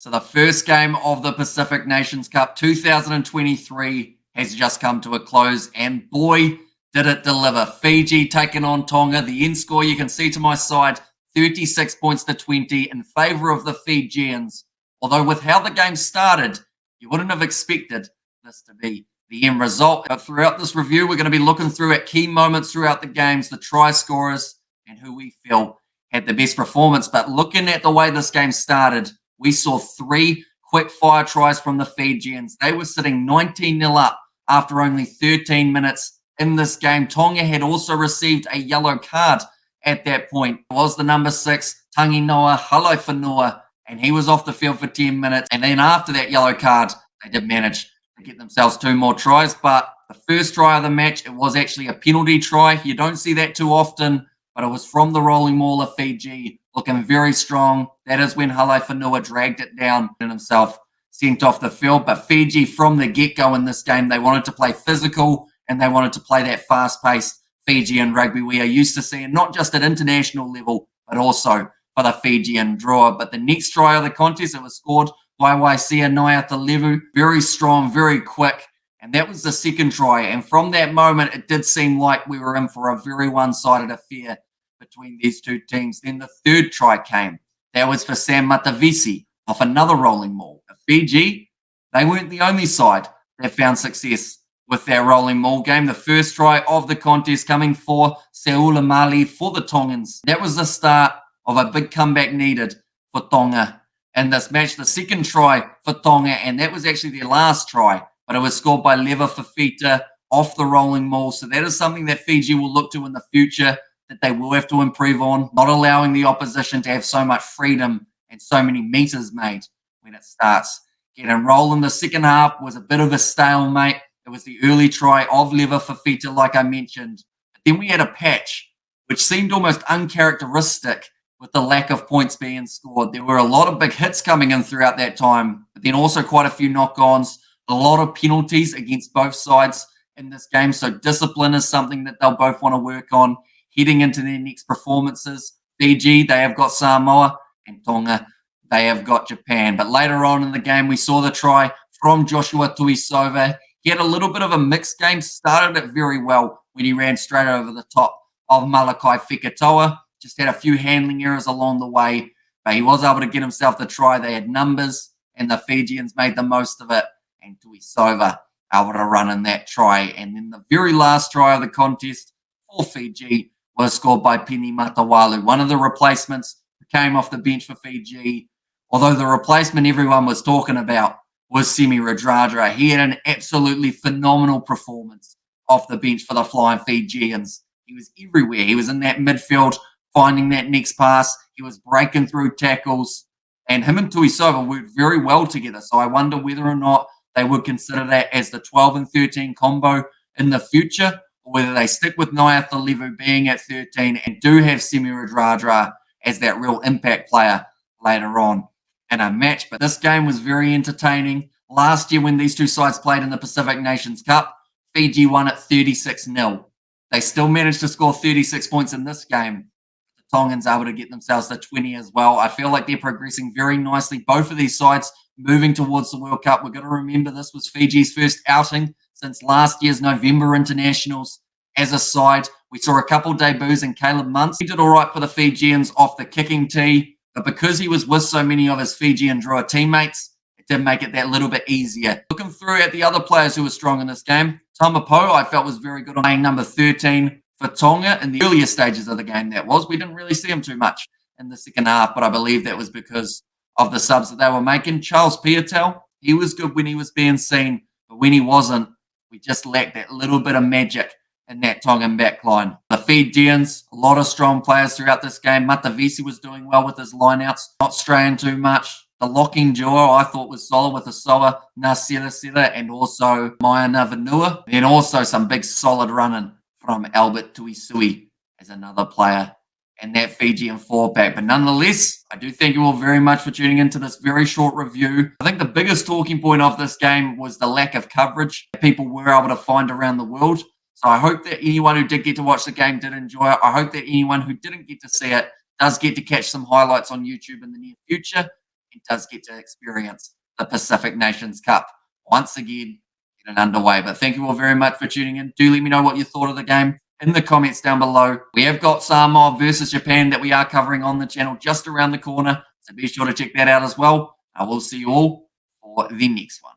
So the first game of the Pacific Nations Cup 2023 has just come to a close, and boy, did it deliver. Fiji taking on Tonga. The end score you can see to my side, 36 points to 20 in favour of the Fijians. Although with how the game started, you wouldn't have expected this to be the end result. But throughout this review, we're going to be looking through at key moments throughout the games, the try scorers, and who we feel had the best performance. But looking at the way this game started, we saw 3 quick fire tries from the Fijians. They were sitting 19-0 up after only 13 minutes in this game. Tonga had also received a yellow card at that point. It was the number 6, Tanginoa Halaiwhanua, and he was off the field for 10 minutes. And then after that yellow card, they did manage to get themselves 2 more tries. But the first try of the match, it was actually a penalty try. You don't see that too often, but it was from the rolling maul of Fiji, looking very strong. That is when Halaiwhanua dragged it down and himself sent off the field. But Fiji, from the get-go in this game, they wanted to play physical and they wanted to play that fast-paced Fijian rugby we are used to seeing, not just at international level, but also for the Fijian draw. But the next try of the contest, it was scored by Waisia Naiatalevu. Very strong, very quick. And that was the second try. And from that moment, it did seem like we were in for a very one-sided affair between these two teams. Then the third try came. That was for Sam Matavesi off another rolling maul. Fiji, they weren't the only side that found success with their rolling maul game. The first try of the contest coming for Seula Mali for the Tongans. That was the start of a big comeback needed for Tonga in this match. The second try for Tonga, and that was actually their last try, but it was scored by Leva Fafita off the rolling maul. So that is something that Fiji will look to in the future, that they will have to improve on, not allowing the opposition to have so much freedom and so many meters made when it starts getting rolling. The second half was a bit of a stalemate. It was the early try of Leva Fafita, like I mentioned. But then we had a patch, which seemed almost uncharacteristic with the lack of points being scored. There were a lot of big hits coming in throughout that time, but then also quite a few knock-ons, a lot of penalties against both sides in this game. So discipline is something that they'll both want to work on heading into their next performances. Fiji, they have got Samoa, and Tonga, they have got Japan. But later on in the game, we saw the try from Joshua Tuisova. He had a little bit of a mixed game, started it very well when he ran straight over the top of Malakai Fekitoa. Just had a few handling errors along the way, but he was able to get himself the try. They had numbers, and the Fijians made the most of it, and Tuisova able to run in that try. And then the very last try of the contest for Fiji was scored by Pini Matawalu, one of the replacements who came off the bench for Fiji. Although the replacement everyone was talking about was Semi Radradra. He had an absolutely phenomenal performance off the bench for the Flying Fijians. He was everywhere. He was in that midfield, finding that next pass. He was breaking through tackles. And him and Tuisova worked very well together. So I wonder whether or not they would consider that as the 12 and 13 combo in the future, or whether they stick with Naiatalevu being at 13 and do have Semi Radradra as that real impact player later on in a match. But this game was very entertaining. Last year when these two sides played in the Pacific Nations Cup, Fiji won at 36-0. They still managed to score 36 points in this game. The Tongans able to get themselves to 20 as well. I feel like they're progressing very nicely. Both of these sides moving towards the World Cup. We've got to remember this was Fiji's first outing since last year's November internationals as a side. We saw a couple debuts in Caleb Muntz. He did all right for the Fijians off the kicking tee, but because he was with so many of his Fijian drawer teammates, it did make it that little bit easier. Looking through at the other players who were strong in this game, Tamapo, I felt, was very good on playing number 13 for Tonga in the earlier stages of the game. That was. We didn't really see him too much in the second half, but I believe that was because of the subs that they were making. Charles Piatel, he was good when he was being seen, but when he wasn't, we just lacked that little bit of magic in that Tongan backline. The Fijians, a lot of strong players throughout this game. Matavesi was doing well with his lineouts, not straying too much. The locking duo I thought was solid with Asoa Nasela and also Maya Navanua. Then also some big solid running from Albert Tuisui as another player in that Fijian 4-pack. But nonetheless, I do thank you all very much for tuning into this very short review. I think the biggest talking point of this game was the lack of coverage that people were able to find around the world. So I hope that anyone who did get to watch the game did enjoy it. I hope that anyone who didn't get to see it does get to catch some highlights on YouTube in the near future. he does get to experience the Pacific Nations Cup once again getting underway. But thank you all very much for tuning in. Do let me know what you thought of the game in the comments down below. We have got Samoa versus Japan that we are covering on the channel just around the corner. So be sure to check that out as well. I will see you all for the next one.